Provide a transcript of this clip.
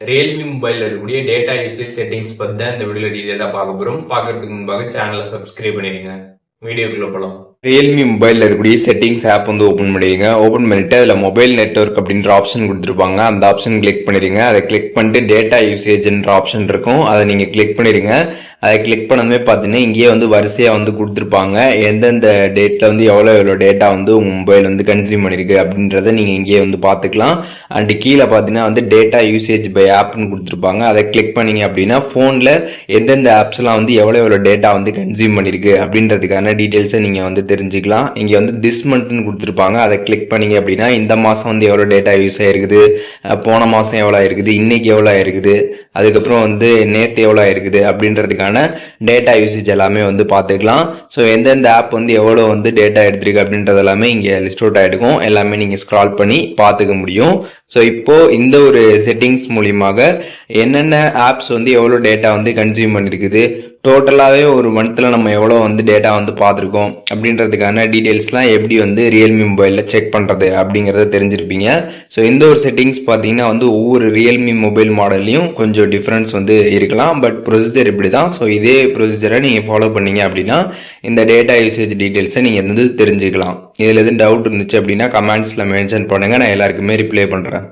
Realme மொபைலில் இருக்கக்கூடிய data usage settings பற்றி தான் இந்த வீடியோவில் டீட்டெயிலாக பார்க்க போகிறோம். பார்க்கறதுக்கு முன்பாக சேனலை சப்ஸ்கிரைப் பண்ணிடுங்க. வீடியோக்குள்ளே போகலாம். ரியல்மி மொபைலில் இருக்கக்கூடிய செட்டிங்ஸ் ஆப் வந்து ஓப்பன் பண்ணிடுங்க. ஓப்பன் பண்ணிட்டு அதில் மொபைல் நெட்வொர்க் அப்படின்ற ஆப்ஷன் கொடுத்துருப்பாங்க. அந்த ஆப்ஷன் கிளிக் பண்ணிடுங்க. அதை கிளிக் பண்ணிட்டு டேட்டா யூசேஜ்ன்ற ஆப்ஷன் இருக்கும், அதை நீங்கள் கிளிக் பண்ணிடுங்க. அதை கிளிக் பண்ணதுமே பார்த்தீங்கன்னா இங்கேயே வந்து வரிசையாக வந்து கொடுத்துருப்பாங்க. எந்தெந்த டேட்டில் வந்து எவ்வளோ டேட்டா வந்து உங்கள் மொபைல் வந்து கன்சியூம் பண்ணியிருக்கு அப்படின்றத நீங்கள் இங்கேயே வந்து பார்த்துக்கலாம். அண்டு கீழே பார்த்தீங்கன்னா வந்து டேட்டா யூசேஜ் பை ஆப்னு கொடுத்துருப்பாங்க. அதை கிளிக் பண்ணிங்க அப்படின்னா ஃபோனில் எந்தெந்த ஆப்ஸ்லாம் வந்து எவ்வளோ டேட்டா வந்து கன்சியூம் பண்ணியிருக்கு அப்படின்றதுக்கான டீட்டெயில்ஸை நீங்கள் வந்து தெரிஞ்சுக்கலாம். இங்கே வந்து திஸ் மந்த்னு கொடுத்துருப்பாங்க. அதை கிளிக் பண்ணிங்க அப்படின்னா இந்த மாதம் வந்து எவ்வளோ டேட்டா யூஸ் ஆகிருக்குது, போன மாதம் எவ்வளோ இருக்குது, இன்னைக்கு எவ்வளோ இருக்குது, அதுக்கப்புறம் வந்து நேற்று எவ்வளோ இருக்குது அப்படின்றதுக்கான டேட்டா யூசேஜ் எல்லாமே வந்து பார்த்துக்கலாம். ஸோ எந்தெந்த ஆப் வந்து எவ்வளோ வந்து டேட்டா எடுத்திருக்கு அப்படின்றது எல்லாமே இங்கே லிஸ்ட் அவுட் ஆகிருக்கும். எல்லாமே நீங்கள் ஸ்க்ரால் பண்ணி பார்த்துக்க முடியும். ஸோ இப்போ இந்த ஒரு செட்டிங்ஸ் மூலியமாக என்னென்ன ஆப்ஸ் வந்து எவ்வளோ டேட்டா வந்து கன்சியூம் பண்ணியிருக்குது, டோட்டலாகவே ஒரு மந்த்தில் நம்ம எவ்வளோ வந்து டேட்டா வந்து பார்த்துருக்கோம் அப்படின்றதுக்கான டீட்டெயில்ஸ்லாம் எப்படி வந்து ரியல்மி மொபைலில் செக் பண்ணுறது அப்படிங்கிறத தெரிஞ்சிருப்பீங்க. ஸோ இந்த ஒரு செட்டிங்ஸ் பார்த்தீங்கன்னா வந்து ஒவ்வொரு ரியல்மி மொபைல் மாடல்லையும் கொஞ்சம் டிஃப்ரென்ஸ் வந்து இருக்கலாம். பட் ப்ரொசீஜர் இப்படி தான். ஸோ இதே ப்ரொசீஜரை நீங்கள் ஃபாலோ பண்ணீங்க அப்படின்னா இந்த டேட்டா யூசேஜ் டீட்டெயில்ஸை நீங்கள் வந்து தெரிஞ்சுக்கலாம். இதில் எதுவும் டவுட் இருந்துச்சு அப்படின்னா கமெண்ட்ஸில் மென்ஷன் பண்ணுங்கள், நான் எல்லாருக்குமே ரிப்ளை பண்ணுறேன்.